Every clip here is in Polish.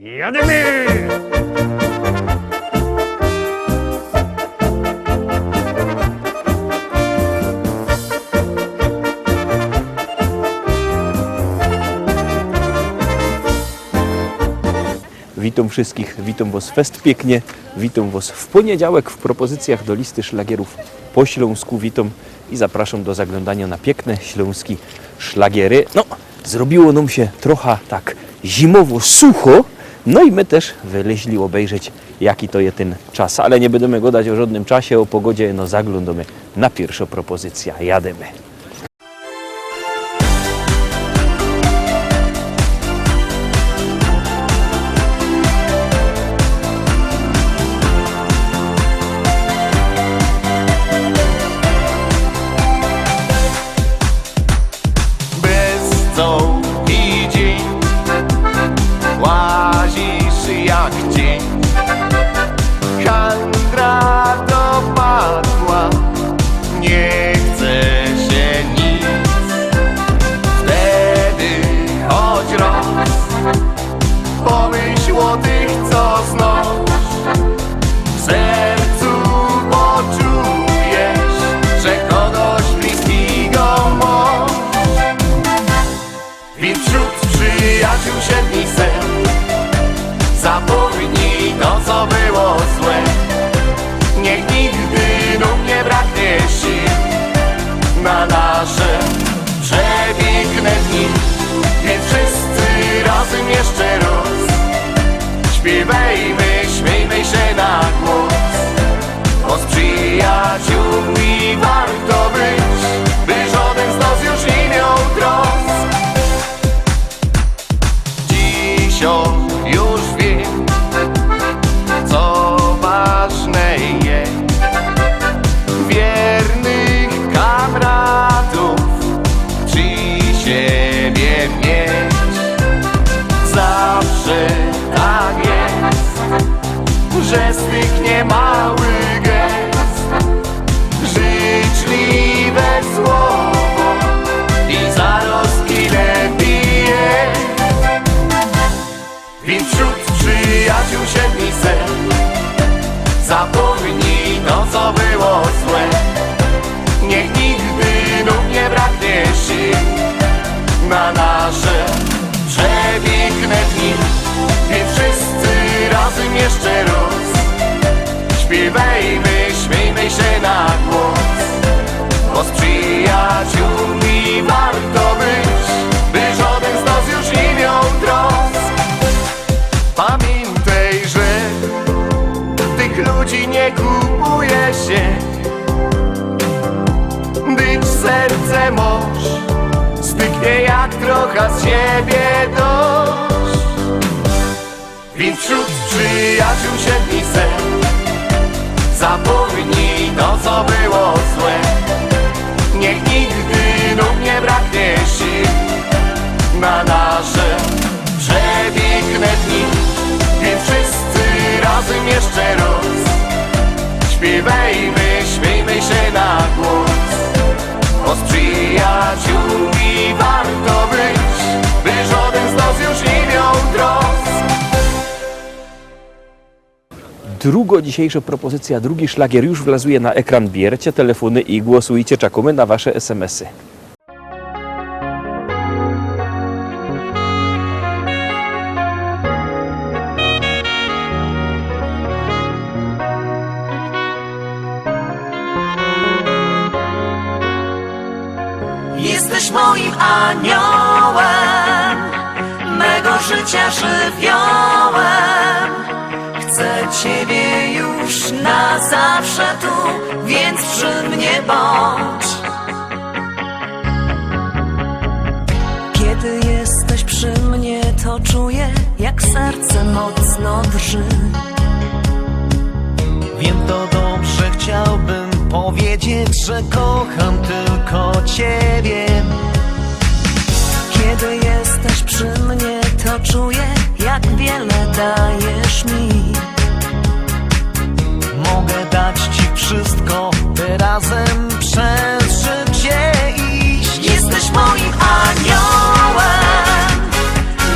Jademy! Witam wszystkich, witam Was fest pięknie, witam Was w poniedziałek w propozycjach do listy szlagierów po śląsku. Witam i zapraszam do zaglądania na piękne śląskie szlagiery. No, zrobiło nam się trochę tak zimowo sucho, no i my też wyleźli obejrzeć, jaki to jest ten czas. Ale nie będziemy gadać o żadnym czasie, o pogodzie, no zaglądamy na pierwszą propozycję. Jademy. I dzień łazisz jak dzień, handra dopadła, nie chce się nic. Wtedy choć raz pomyśl o tych, co znasz, w sercu poczujesz, że kogoś bliskiego masz. Więc wśród przyjaciół siedmi sen zapomnij to, co było złe. Niech nigdy nam nie braknie sił na nasze przepiękne dni. Więc wszyscy razem jeszcze raz śpiewajmy, śmiejmy się na głos, bo z przyjaciółmi warto być, by żaden z nas już nie miał trosk. Już wiem, co ważne jest, wiernych kamratów przy siebie mieć. Zawsze tak jest, że z tych niemałych gest życzliwe słowo i zaroski lepiej jest. Więc wśród przyjaciół siedmi sen zapomnij to, co było złe. Niech nigdy nam nie braknie sił na nasze przepiękne dni. Więc wszyscy razem jeszcze raz śpiewajmy, śmiejmy się na głos, bo z przyjaciółmi warto być, by żaden z nas już nie miał trosk. Pamiętaj, że tych ludzi nie kupuje się, gdyż serce masz styknie jak trochę z siebie dość. Więc wśród przyjaciół siedmi sen zapomnij to, co było złe. Niech nigdy nam nie braknie sił na nasze przepiękne dni. Więc wszyscy razem jeszcze raz śpiewajmy, śmiejmy się na głos, bo z przyjaciółmi warto być, by żaden z nas już nie miał trosk. Druga dzisiejsza propozycja, drugi szlagier już wlazuje na ekran. Bierzcie telefony i głosujcie. Czekamy na Wasze SMS-y. Jesteś moim aniołem, mego życia żywiołem. Chcę Ciebie już na zawsze tu, więc przy mnie bądź. Kiedy jesteś przy mnie, to czuję, jak serce mocno drży. Wiem to dobrze, chciałbym powiedzieć, że kocham tylko Ciebie. Kiedy jesteś przy mnie, to czuję, jak wiele dajesz mi. Mogę dać Ci wszystko, by razem przez życie iść. Jesteś moim aniołem,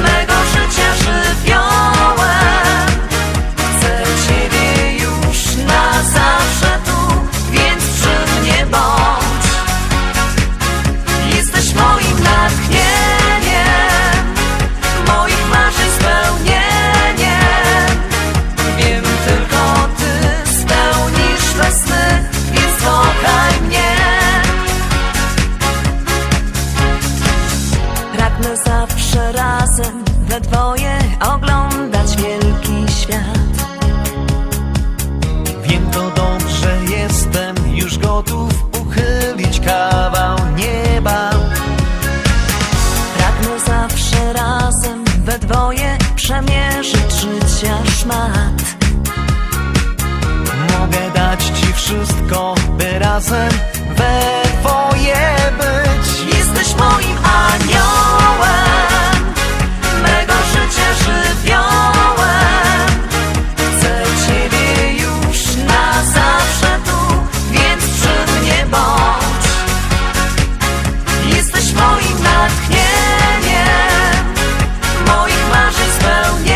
mego życia żywiołem. życzyć życia szmat. Mogę dać ci wszystko, by razem we dwoje być. Jesteś moim aniołem, mego życia żywiołem. Chcę ciebie już na zawsze tu, więc przy mnie bądź. Jesteś moim natchnieniem, moich marzeń spełnieniem.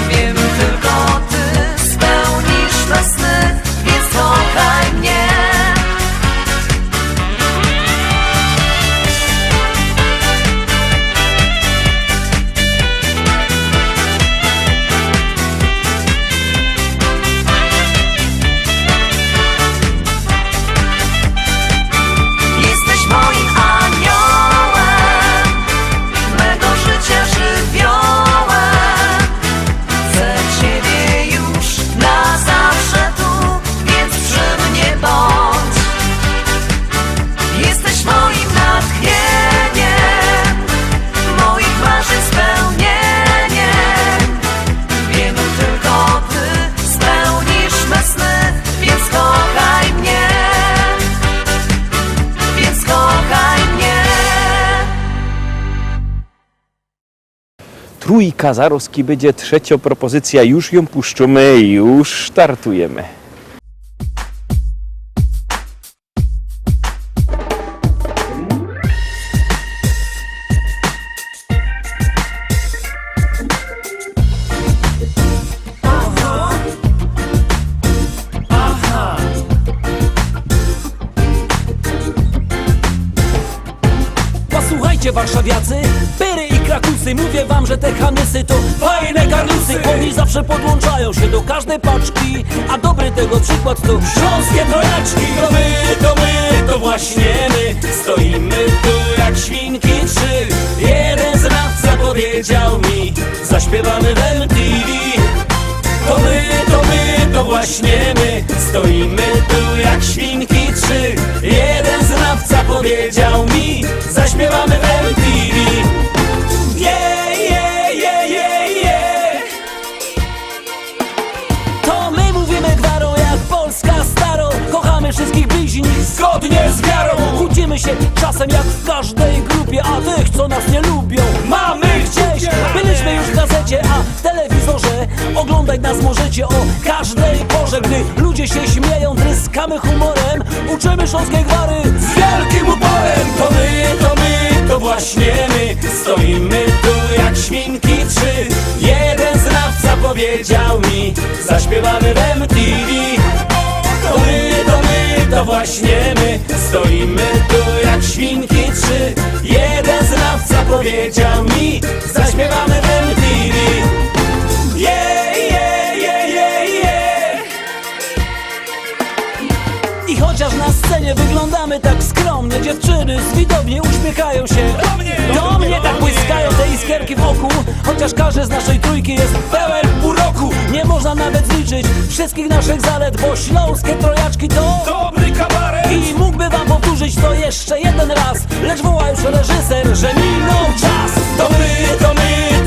Wiem, tylko ty spełnisz me sny, więc kochaj mnie. Jesteś moim aniołem, mego życia żywiołem. Chcę ciebie już na zawsze tu, więc przy mnie bądź. Jesteś moim natchnieniem, moich marzeń spełnieniem. Wiem, tylko ty spełnisz me sny, więc kochaj mnie. Więc kochaj mnie. Trójka Zaroski będzie, trzecia propozycja, już ją puszczymy, już startujemy. Posłuchajcie warszawiacy, Pyry i Krakusy, mówię wam, że te hamysy to fajne garnusy. Oni zawsze podłączają się do każdej paczki, a dobry tego przykład to śląskie trojaczki. To właśnie my, stoimy tu jak świnki trzy. Jeden znawca powiedział mi, zaśpiewamy w MTV. To właśnie my, stoimy tu jak świnki trzy. Jeden znawca powiedział mi, zaśpiewamy w MTV. To my mówimy gwarą jak Polska staro. Kochamy wszystkich bliźni zgodnie z wiarą. Kłócimy się czasem jak w każdej grupie, a tych, co nas nie lubią, mamy gdzieś. Byliśmy już w gazecie, a w telewizorze. Oglądać nas możecie o każdej porze. Gdy ludzie się śmieją, tryskamy humorem. Uczymy śląskiej gwary z wielkim uporem. To właśnie my, stoimy tu jak świnki trzy. Jeden znawca powiedział mi, zaśpiewamy w MTV. To właśnie my, stoimy tu jak świnki trzy. Jeden znawca powiedział mi, zaśpiewamy w MTV. I chociaż na scenie wyglądamy tak skromnie, dziewczyny z widowni uśmiechają się do mnie tak błyskają te iskierki wokół. Chociaż każdy z naszej trójki jest pełen uroku. Nie można nawet zliczyć wszystkich naszych zalet, bo śląskie trojaczki to dobry kabaret. I mógłby wam powtórzyć to jeszcze jeden raz, lecz woła już reżyser, że minął czas.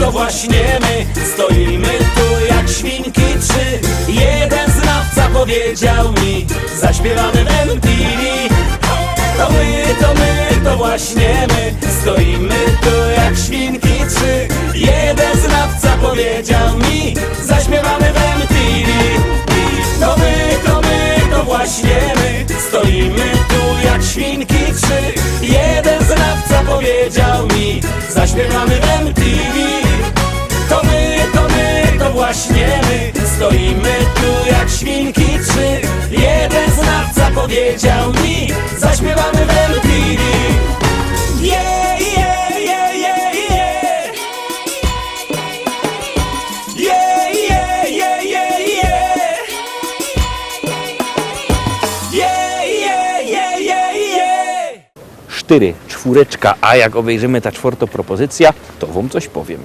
To właśnie my, stoimy tu jak świnki trzy. Jeden znawca powiedział mi, zaśpiewamy w MTV. To właśnie my, stoimy tu jak świnki trzy. Jeden znawca powiedział mi, zaśpiewamy w MTV. To właśnie my, stoimy tu jak świnki trzy. Jeden znawca powiedział mi, zaśpiewamy w MTV. To właśnie my, stoimy tu jak świnki trzy. Jeden znawca powiedział mi, zaśpiewamy w MTV. Cztery, czwóreczka, a jak obejrzymy ta czwarta propozycja, to wam coś powiem.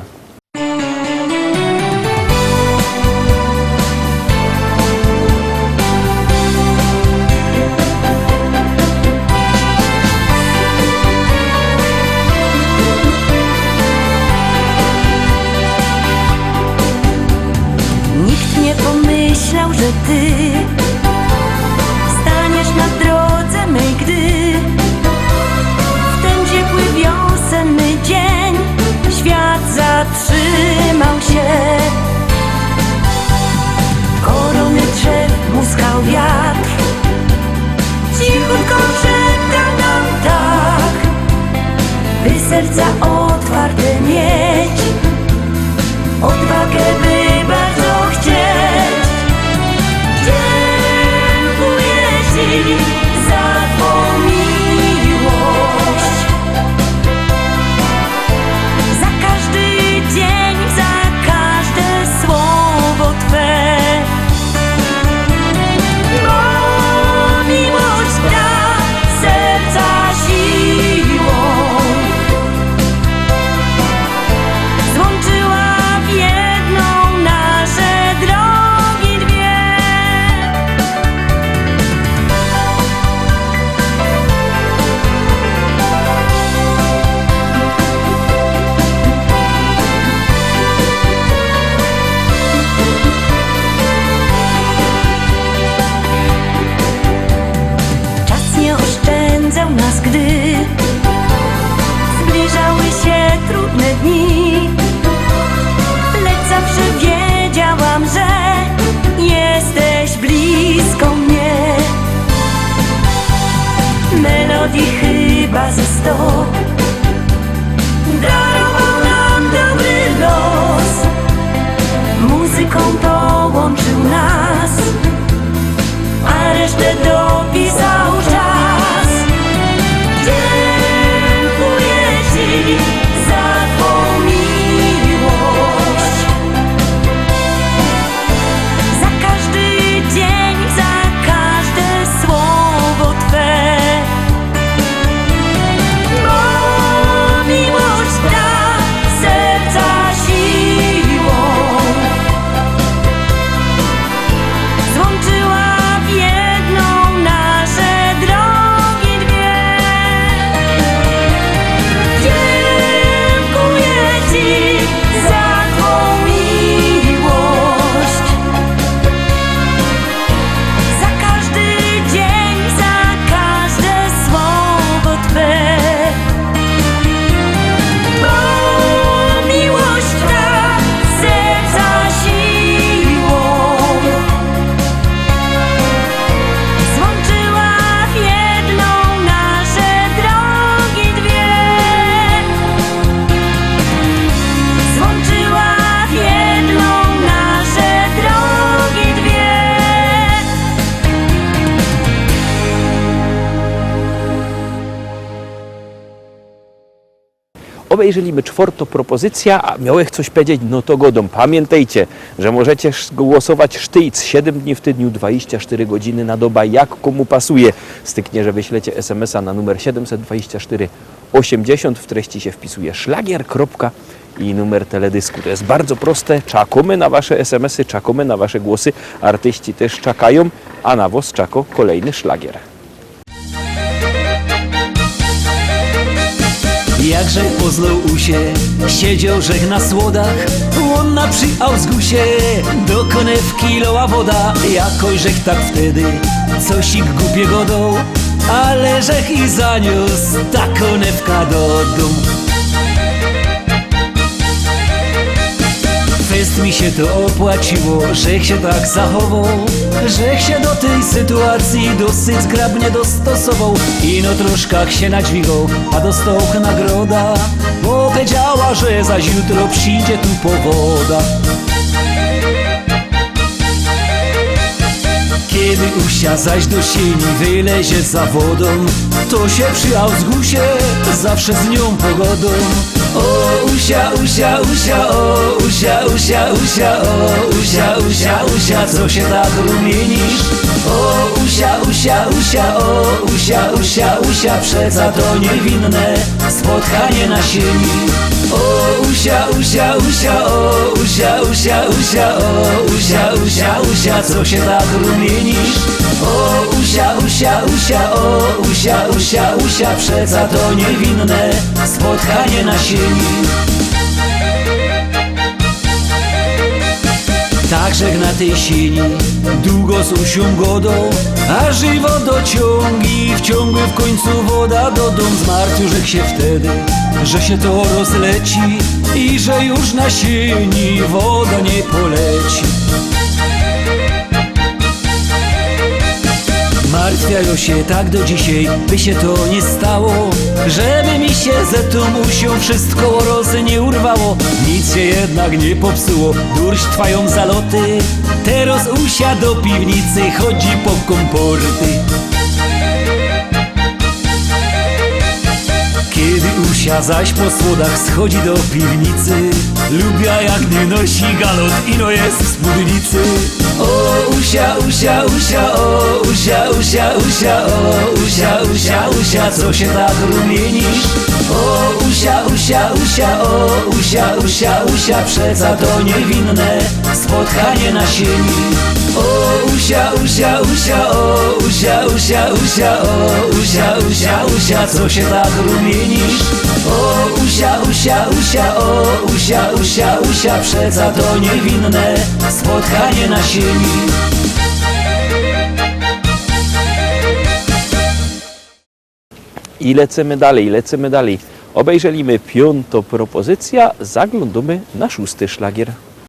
że ty staniesz na drodze mej, gdy w ten ciepły wiosenny dzień świat zatrzymał się. Korony drzew muskał wiatr, cichutko szeptał nam tak, by serca otwarte mieć, odwagę by bardzo chcieć. Dziękuję Ci za Twą miłość, za każdy dzień, za każde słowo Twe. Bo miłość da serca siłą, złączyła w jedną nasze drogi dwie. Czas nie oszczędzał nas, gdy zbliżały się trudne dni, lecz zawsze wiedziałam, że jesteś blisko mnie. Melodii chyba ze 100 darował nam dobry los, muzyką połączył nas, a resztę dopisał czas. Dziękuję Ci za Twą miłość, za każdy dzień, za każde słowo Twe. Bo miłość da serca siłą, złączyła w jedną nasze drogi dwie. Dziękuję Ci za Twą miłość, za każdy dzień, za każde słowo Twe. Bo miłość da serca siłą, złączyła w jedną nasze drogi dwie. Złączyła w jedną nasze drogi dwie. Obejrzeliśmy czwartą propozycję, a miałeś coś powiedzieć, no to godą. Pamiętajcie, że możecie głosować sztyjc 7 dni w tygodniu, 24 godziny na dobę, jak komu pasuje. Styknie, że wyślecie SMS-a na numer 724 80, w treści się wpisuje szlagier, i numer teledysku. To jest bardzo proste, czekamy na Wasze SMS-y, czekamy na Wasze głosy, artyści też czekają, a na was czeka kolejny szlagier. Jakże pozlał usie, siedział żech na słodach, łonna przy Ausgusie, do konewki loła woda, jakoś żech tak wtedy, coś ich głupiego dał, ale żech i zaniósł ta konewka do domu. Fest mi się to opłaciło, żech się tak zachował, żech się do tej sytuacji dosyć zgrabnie dostosował. Ino troszkach się nadźwigał, a dostał nagroda, bo powiedziała, że zaś jutro przyjdzie tu powoda. Kiedy usia zaś do sieni wylezie za wodą, to się przy Ausgusie zawsze z nią pogodą. O usia, usia, usia, o usia, usia, usia, o usia, usia, usia, co się tak rumienisz? O usia, usia, usia, o usia, usia, usia, przeca to niewinne spotkanie na sieni. O usia, usia, usia, o usia, usia, usia, o usia, usia, usia, co się tak rumienisz? O usia, usia, usia, o usia, usia, usia, przeca to niewinne spotkanie na sieni. Tak Staszek na tej sieni długo z Usią godą, a żywo dociągi wciągły w końcu woda do dom. Zmartwił rzekł się wtedy, że się to rozleci i że już na sieni woda nie poleci. Martwiają się tak do dzisiaj, by się to nie stało, żeby mi się ze tą Usią wszystko roz nie urwało. Nic się jednak nie popsuło, durść trwają zaloty. Teraz Usia do piwnicy chodzi po komporty. Kiedy Usia zaś po schodach schodzi do piwnicy, lubia jak gdy nosi galot ino jest w spódnicy. O Usia, Usia, Usia, o Usia, Usia, Usia, o Usia, Usia, Usia, co się tak rumienisz? O Usia, Usia, Usia, o Usia, Usia, Usia, przeca to niewinne spotkanie na sieni. O Usia, Usia, Usia, o Usia, Usia, Usia, o Usia, Usia, Usia, co się tak rumienisz? O Usia, Usia, Usia, o Usia, Usia, Usia, przeca to niewinne spotkanie na sieni. I lecimy dalej, lecimy dalej. Obejrzeliśmy 5. propozycja, zaglądamy na 6. szlagier.